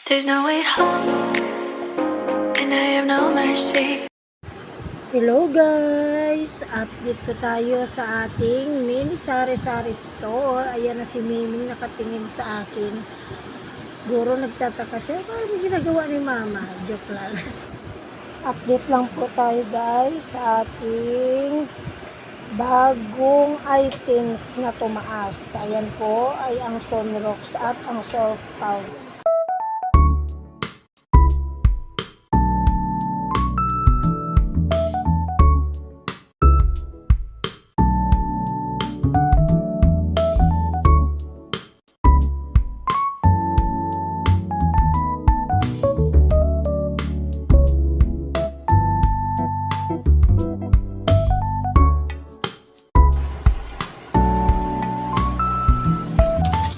There's no way home, and I have no mercy. Hello guys! Update po tayo sa ating mini sari-sari store. Ayan na si Miming nakatingin sa akin. Guro nagtataka siya. Ano ginagawa ni Mama? Joke lang. Update lang po tayo guys sa ating bagong items na tumaas. Ayan po ay ang Sunrocks at ang Surf Powder.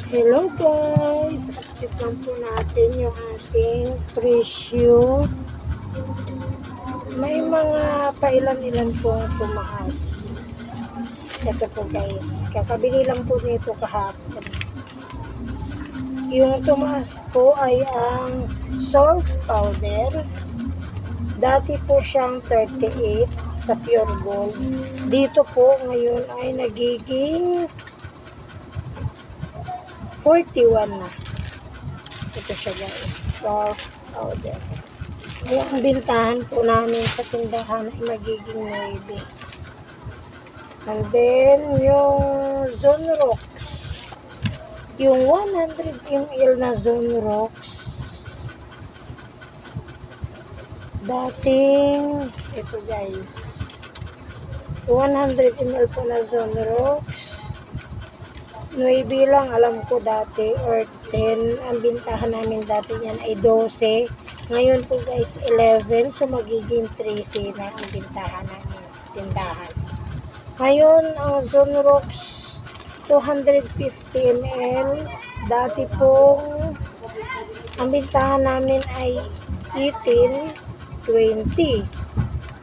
Hello guys! Update lang po natin yung ating presyo. May mga pailan-ilan pong tumaas. Ito po guys. Kakabili lang po nito kahapon. Yung tumaas po ay ang Surf Powder. Dati po siyang 38 sa Pure Gold. Dito po ngayon ay nagiging 41 na. Ito siya guys. Surf Powder. Ang bintahan po namin sa tindahan ay magiging 9. And then, yung Zonrox. Yung 100 ml na Zonrox. Dating, ito guys. 100 ml po na Zonrox. 9 lang alam ko dati or 10. Ang bintahan namin dati yan ay 12. Ngayon po guys 11. So magiging 13 na ang bintahan namin tindahan. Ngayon ang Zonrox 250 ml. Dati pong ang bintahan namin ay 18, 20.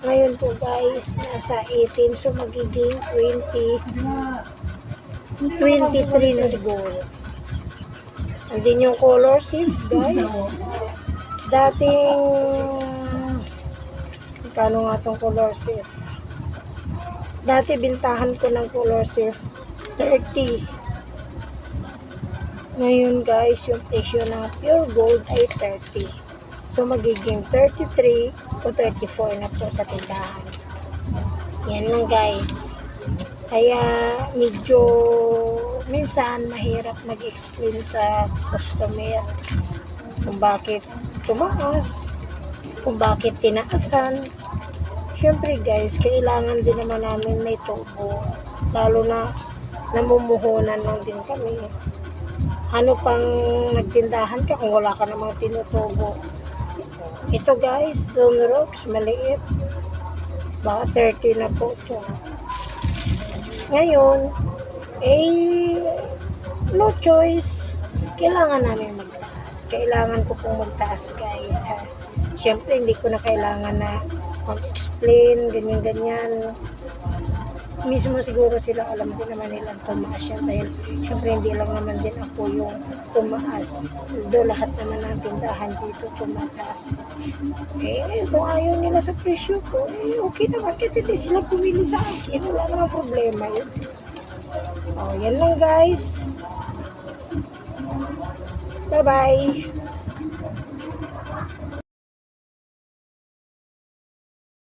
Ngayon po guys nasa 18. So magiging 23 na siguro. And then yung color shift guys. Dating kano nga tong color shift? Dati bintahan ko ng color shift 30. Ngayon guys, yung presyo ng pure gold ay 30. So magiging 33 o 34 na po sa tindahan. Yan lang guys. Kaya medyo minsan mahirap mag-explain sa customer kung bakit tumaas, kung bakit tinaasan. Siyempre guys, kailangan din naman namin may tubo. Lalo na namumuhunan lang din kami. Ano pang nagtindahan ka kung wala ka namang tinutubo. Ito guys, Zonrox, maliit. Baka 30 na po ito. Ngayon, no choice. Kailangan namin magtaas. Kailangan ko pong magtaas, guys. Ha? Siyempre, hindi ko na kailangan na mag-explain, ganyan-ganyan. Mismo siguro sila, alam ko naman nilang tumaas yan. Dahil, siyempre, hindi lang naman din ako yung tumaas. Do lahat naman ng tindahan dito tumataas. Kung ayaw nila sa presyo ko, okay naman. Kasi hindi sila pumili sa akin. Wala namang problema yun. Yan lang guys. Bye-bye.